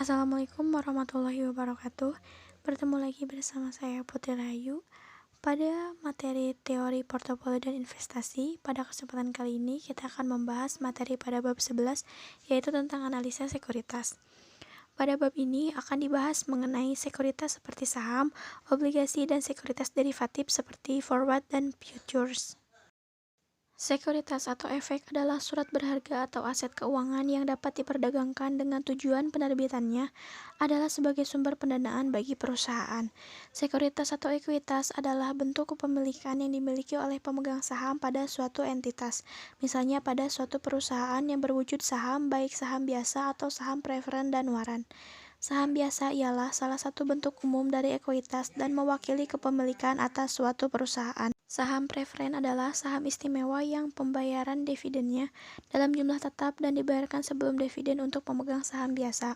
Assalamualaikum warahmatullahi wabarakatuh. Bertemu lagi bersama saya Putri Rahayu pada materi teori portofolio dan investasi. Pada kesempatan kali ini kita akan membahas materi pada bab 11, yaitu tentang analisa sekuritas. Pada bab ini akan dibahas mengenai sekuritas seperti saham, obligasi, dan sekuritas derivatif seperti forward dan futures. Sekuritas atau efek adalah surat berharga atau aset keuangan yang dapat diperdagangkan dengan tujuan penerbitannya adalah sebagai sumber pendanaan bagi perusahaan. Sekuritas atau ekuitas adalah bentuk kepemilikan yang dimiliki oleh pemegang saham pada suatu entitas, misalnya pada suatu perusahaan yang berwujud saham, baik saham biasa atau saham preferen dan waran. Saham biasa ialah salah satu bentuk umum dari ekuitas dan mewakili kepemilikan atas suatu perusahaan. Saham preferen adalah saham istimewa yang pembayaran dividennya dalam jumlah tetap dan dibayarkan sebelum dividen untuk pemegang saham biasa.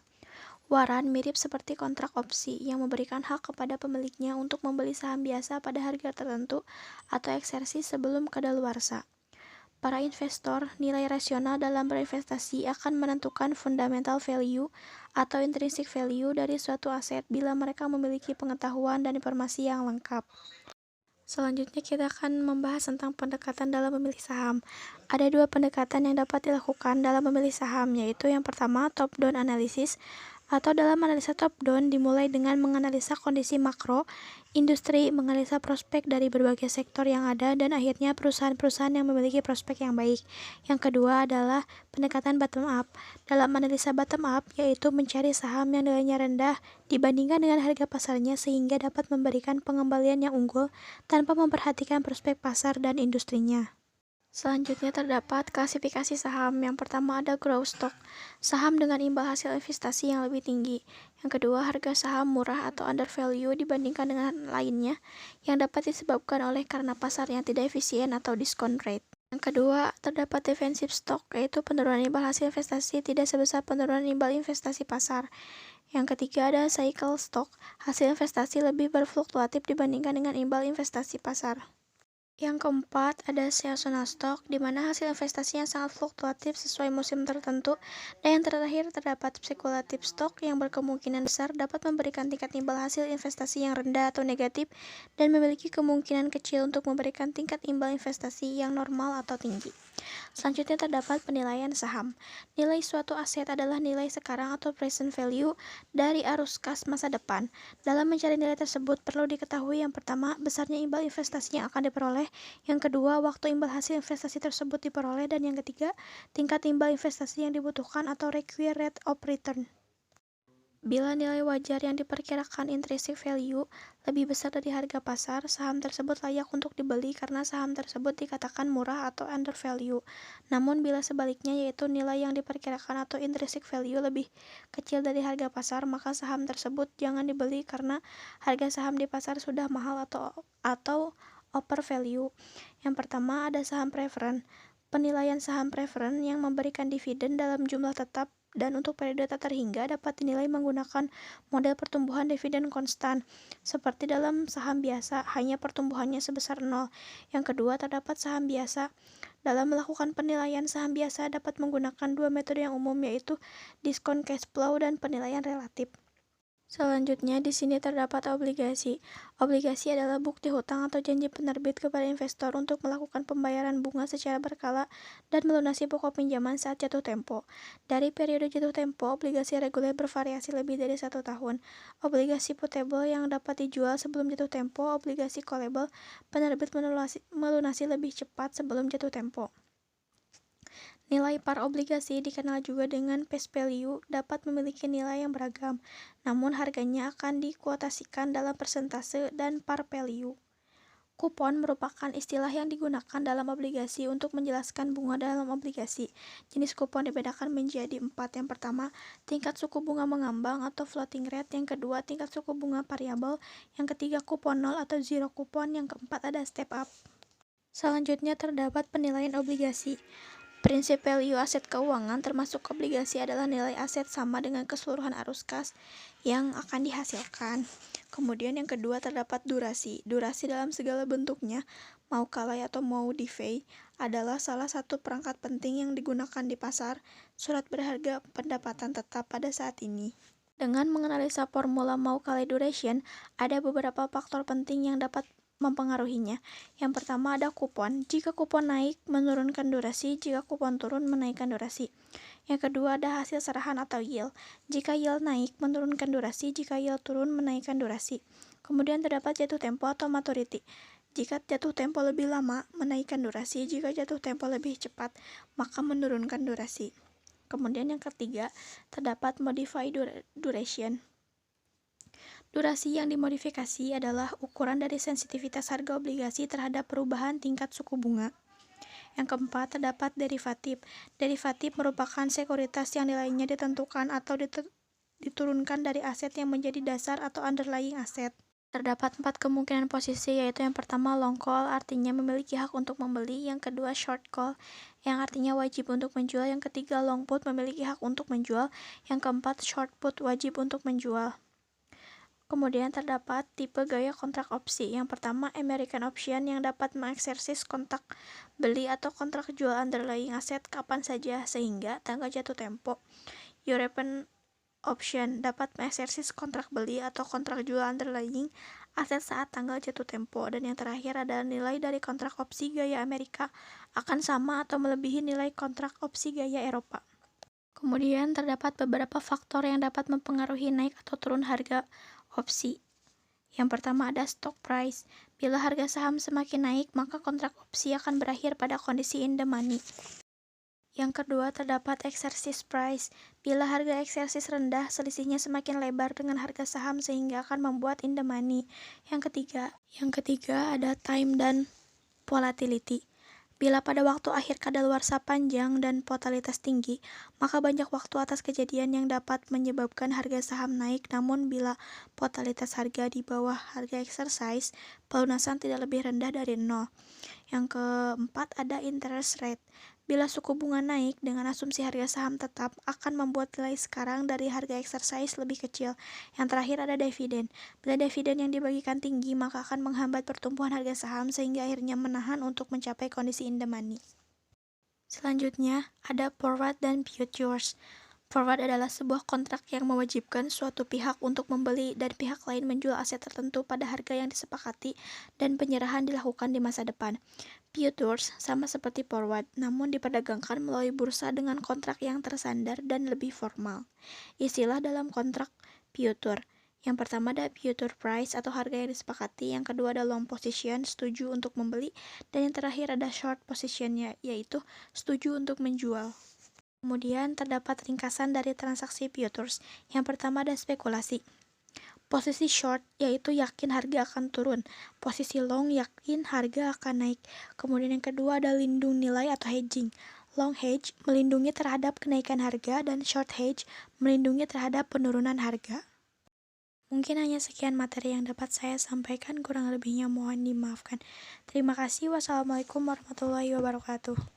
Waran mirip seperti kontrak opsi yang memberikan hak kepada pemiliknya untuk membeli saham biasa pada harga tertentu atau eksersi sebelum kadaluarsa. Para investor, nilai rasional dalam berinvestasi akan menentukan fundamental value atau intrinsic value dari suatu aset bila mereka memiliki pengetahuan dan informasi yang lengkap. Selanjutnya kita akan membahas tentang pendekatan dalam memilih saham. Ada dua pendekatan yang dapat dilakukan dalam memilih saham, yaitu yang pertama top-down analysis, atau dalam analisa top-down dimulai dengan menganalisa kondisi makro, industri, menganalisa prospek dari berbagai sektor yang ada, dan akhirnya perusahaan-perusahaan yang memiliki prospek yang baik. Yang kedua adalah pendekatan bottom-up. Dalam analisa bottom-up, yaitu mencari saham yang nilainya rendah dibandingkan dengan harga pasarnya sehingga dapat memberikan pengembalian yang unggul tanpa memperhatikan prospek pasar dan industrinya. Selanjutnya terdapat klasifikasi saham. Yang pertama ada growth stock, saham dengan imbal hasil investasi yang lebih tinggi. Yang kedua, harga saham murah atau undervalue dibandingkan dengan lainnya yang dapat disebabkan oleh karena pasar yang tidak efisien atau discount rate. Yang kedua, terdapat defensive stock, yaitu penurunan imbal hasil investasi tidak sebesar penurunan imbal investasi pasar. Yang ketiga ada cycle stock, hasil investasi lebih berfluktuatif dibandingkan dengan imbal investasi pasar. Yang keempat, ada seasonal stock, di mana hasil investasinya sangat fluktuatif sesuai musim tertentu. Dan yang terakhir, terdapat speculative stock yang berkemungkinan besar dapat memberikan tingkat imbal hasil investasi yang rendah atau negatif dan memiliki kemungkinan kecil untuk memberikan tingkat imbal investasi yang normal atau tinggi. Selanjutnya terdapat penilaian saham. Nilai suatu aset adalah nilai sekarang atau present value dari arus kas masa depan. Dalam mencari nilai tersebut perlu diketahui yang pertama, besarnya imbal investasi yang akan diperoleh, yang kedua, waktu imbal hasil investasi tersebut diperoleh, dan yang ketiga, tingkat imbal investasi yang dibutuhkan atau required rate of return. Bila nilai wajar yang diperkirakan intrinsic value lebih besar dari harga pasar, saham tersebut layak untuk dibeli karena saham tersebut dikatakan murah atau undervalue. Namun bila sebaliknya, yaitu nilai yang diperkirakan atau intrinsic value lebih kecil dari harga pasar, maka saham tersebut jangan dibeli karena harga saham di pasar sudah mahal atau overvalue. Yang pertama ada saham preferen. Penilaian saham preferen yang memberikan dividen dalam jumlah tetap dan untuk periode tak terhingga dapat dinilai menggunakan model pertumbuhan dividen konstan. Seperti dalam saham biasa, hanya pertumbuhannya sebesar 0. Yang kedua, terdapat saham biasa. Dalam melakukan penilaian saham biasa dapat menggunakan dua metode yang umum, yaitu discount cash flow dan penilaian relatif. Selanjutnya, di sini terdapat obligasi. Obligasi adalah bukti hutang atau janji penerbit kepada investor untuk melakukan pembayaran bunga secara berkala dan melunasi pokok pinjaman saat jatuh tempo. Dari periode jatuh tempo, obligasi reguler bervariasi lebih dari 1 tahun. Obligasi putable yang dapat dijual sebelum jatuh tempo, obligasi callable, penerbit melunasi lebih cepat sebelum jatuh tempo. Nilai par obligasi dikenal juga dengan face value, dapat memiliki nilai yang beragam, namun harganya akan dikuotasikan dalam persentase dan par value. Kupon merupakan istilah yang digunakan dalam obligasi untuk menjelaskan bunga dalam obligasi. Jenis kupon dibedakan menjadi 4. Yang pertama, tingkat suku bunga mengambang atau floating rate. Yang kedua, tingkat suku bunga variabel. Yang ketiga, kupon 0 atau zero kupon. Yang keempat, ada step up. Selanjutnya terdapat penilaian obligasi. Prinsip value aset keuangan termasuk obligasi adalah nilai aset sama dengan keseluruhan arus kas yang akan dihasilkan. Kemudian yang kedua terdapat durasi. Durasi dalam segala bentuknya, mau kalai atau mau DeFi, adalah salah satu perangkat penting yang digunakan di pasar surat berharga pendapatan tetap pada saat ini. Dengan menganalisa formula Mau-Cauley duration, ada beberapa faktor penting yang dapat mempengaruhinya. Yang pertama ada kupon. Jika kupon naik, menurunkan durasi. Jika kupon turun, menaikkan durasi. Yang kedua ada hasil serahan atau yield. Jika yield naik, menurunkan durasi. Jika yield turun, menaikkan durasi. Kemudian terdapat jatuh tempo atau maturity. Jika jatuh tempo lebih lama, menaikkan durasi. Jika jatuh tempo lebih cepat, maka menurunkan durasi. Kemudian yang ketiga, terdapat modify duration. Durasi yang dimodifikasi adalah ukuran dari sensitivitas harga obligasi terhadap perubahan tingkat suku bunga. Yang keempat, terdapat derivatif. Derivatif merupakan sekuritas yang nilainya ditentukan atau diturunkan dari aset yang menjadi dasar atau underlying aset. Terdapat 4 kemungkinan posisi, yaitu yang pertama long call, artinya memiliki hak untuk membeli. Yang kedua short call, yang artinya wajib untuk menjual. Yang ketiga long put, memiliki hak untuk menjual. Yang keempat short put, wajib untuk menjual. Kemudian terdapat tipe gaya kontrak opsi. Yang pertama American Option, yang dapat mengeksersis kontrak beli atau kontrak jual underlying aset kapan saja sehingga tanggal jatuh tempo. European Option dapat mengeksersis kontrak beli atau kontrak jual underlying aset saat tanggal jatuh tempo. Dan yang terakhir adalah nilai dari kontrak opsi gaya Amerika akan sama atau melebihi nilai kontrak opsi gaya Eropa. Kemudian terdapat beberapa faktor yang dapat mempengaruhi naik atau turun harga opsi. Yang pertama ada stock price. Bila harga saham semakin naik, maka kontrak opsi akan berakhir pada kondisi in the money. Yang kedua, terdapat exercise price. Bila harga exercise rendah, selisihnya semakin lebar dengan harga saham sehingga akan membuat in the money. Yang ketiga ada time dan volatility. Bila pada waktu akhir kadaluarsa panjang dan volatilitas tinggi, maka banyak waktu atas kejadian yang dapat menyebabkan harga saham naik. Namun bila volatilitas harga di bawah harga exercise, pelunasan tidak lebih rendah dari 0. Yang keempat ada interest rate. Bila suku bunga naik dengan asumsi harga saham tetap, akan membuat nilai sekarang dari harga exercise lebih kecil. Yang terakhir ada dividen. Bila dividen yang dibagikan tinggi, maka akan menghambat pertumbuhan harga saham sehingga akhirnya menahan untuk mencapai kondisi in the money. Selanjutnya, ada forward dan futures. Forward adalah sebuah kontrak yang mewajibkan suatu pihak untuk membeli dan pihak lain menjual aset tertentu pada harga yang disepakati dan penyerahan dilakukan di masa depan. Futures sama seperti forward, namun diperdagangkan melalui bursa dengan kontrak yang tersandar dan lebih formal. Istilah dalam kontrak future. Yang pertama ada future price atau harga yang disepakati, yang kedua ada long position, setuju untuk membeli, dan yang terakhir ada short position, yaitu setuju untuk menjual. Kemudian terdapat ringkasan dari transaksi futures. Yang pertama ada spekulasi. Posisi short yaitu yakin harga akan turun. Posisi long yakin harga akan naik. Kemudian yang kedua ada lindung nilai atau hedging. Long hedge melindungi terhadap kenaikan harga dan short hedge melindungi terhadap penurunan harga. Mungkin hanya sekian materi yang dapat saya sampaikan, kurang lebihnya mohon dimaafkan. Terima kasih. Wassalamualaikum warahmatullahi wabarakatuh.